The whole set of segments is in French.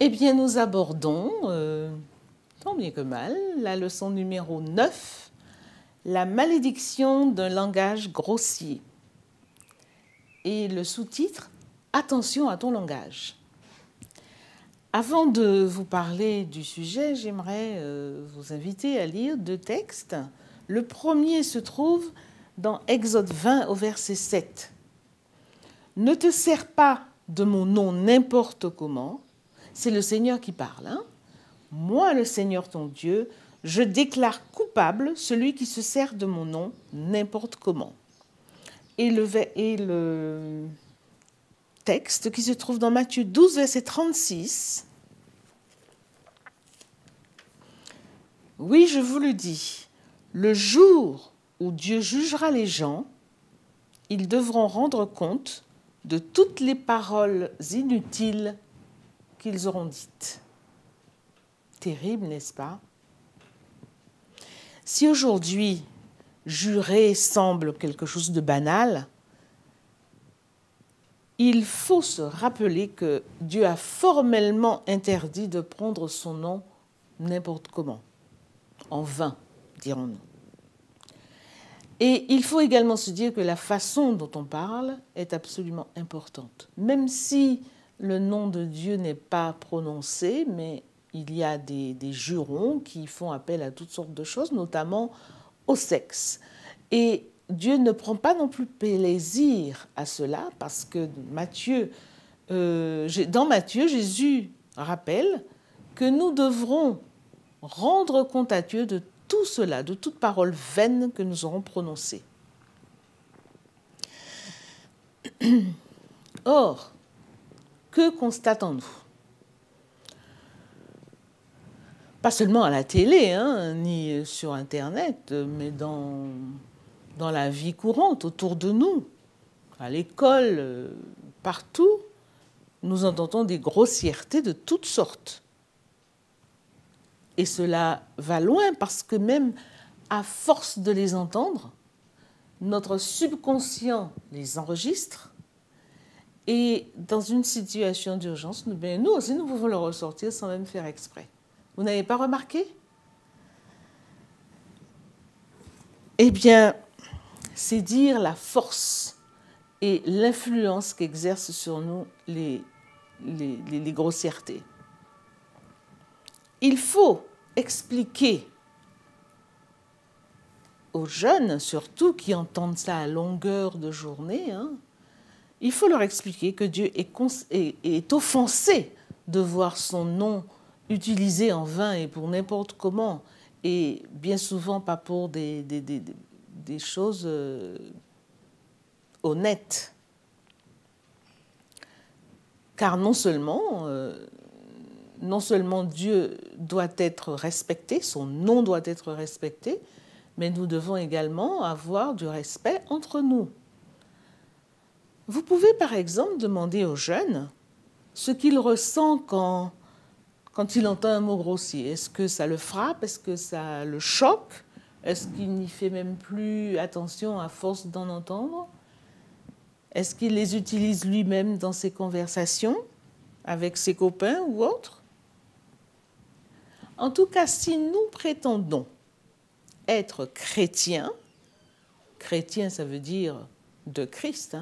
Eh bien, nous abordons, tant bien que mal, la leçon numéro 9, la malédiction d'un langage grossier. Et le sous-titre, attention à ton langage. Avant de vous parler du sujet, j'aimerais vous inviter à lire deux textes. Le premier se trouve dans Exode 20 au verset 7. Ne te sers pas de mon nom n'importe comment. C'est le Seigneur qui parle. Moi, le Seigneur ton Dieu, je déclare coupable celui qui se sert de mon nom n'importe comment. Et le texte qui se trouve dans Matthieu 12, verset 36. Oui, je vous le dis, le jour où Dieu jugera les gens, ils devront rendre compte de toutes les paroles inutiles qu'ils auront dites. Terrible, n'est-ce pas? Si aujourd'hui, jurer semble quelque chose de banal, il faut se rappeler que Dieu a formellement interdit de prendre son nom n'importe comment, en vain, dirons-nous. Et il faut également se dire que la façon dont on parle est absolument importante. Même si le nom de Dieu n'est pas prononcé, mais il y a des jurons qui font appel à toutes sortes de choses, notamment au sexe. Et Dieu ne prend pas non plus plaisir à cela, parce que dans Matthieu, Jésus rappelle que nous devrons rendre compte à Dieu de tout cela, de toute parole vaine que nous aurons prononcée. Or, que constatons-nous? Pas seulement à la télé, ni sur Internet, mais dans la vie courante, autour de nous, à l'école, partout, nous entendons des grossièretés de toutes sortes. Et cela va loin parce que même à force de les entendre, notre subconscient les enregistre et dans une situation d'urgence, nous aussi, nous pouvons le ressortir sans même faire exprès. Vous n'avez pas remarqué? Eh bien, c'est dire la force et l'influence qu'exercent sur nous les grossièretés. Il faut expliquer aux jeunes, surtout qui entendent ça à longueur de journée, il faut leur expliquer que Dieu est offensé de voir son nom utilisé en vain et pour n'importe comment, et bien souvent pas pour des choses honnêtes. Car non seulement Dieu doit être respecté, son nom doit être respecté, mais nous devons également avoir du respect entre nous. Vous pouvez par exemple demander aux jeunes ce qu'il ressent quand il entend un mot grossier. Est-ce que ça le frappe? Est-ce que ça le choque? Est-ce qu'il n'y fait même plus attention à force d'en entendre? Est-ce qu'il les utilise lui-même dans ses conversations avec ses copains ou autres? En tout cas, si nous prétendons être chrétiens, chrétien ça veut dire de Christ,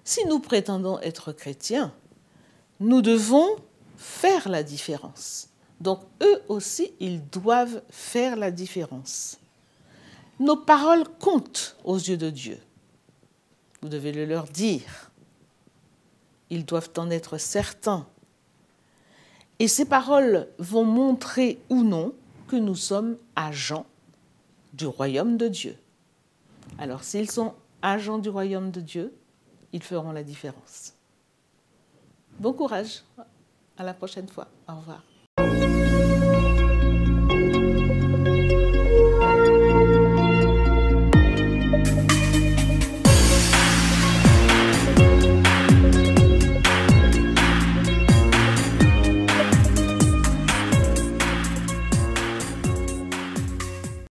si nous prétendons être chrétiens, nous devons faire la différence. Donc eux aussi, ils doivent faire la différence. Nos paroles comptent aux yeux de Dieu. Vous devez le leur dire. Ils doivent en être certains. Et ces paroles vont montrer ou non que nous sommes agents du royaume de Dieu. Alors, s'ils sont agents du royaume de Dieu, ils feront la différence. Bon courage. À la prochaine fois. Au revoir.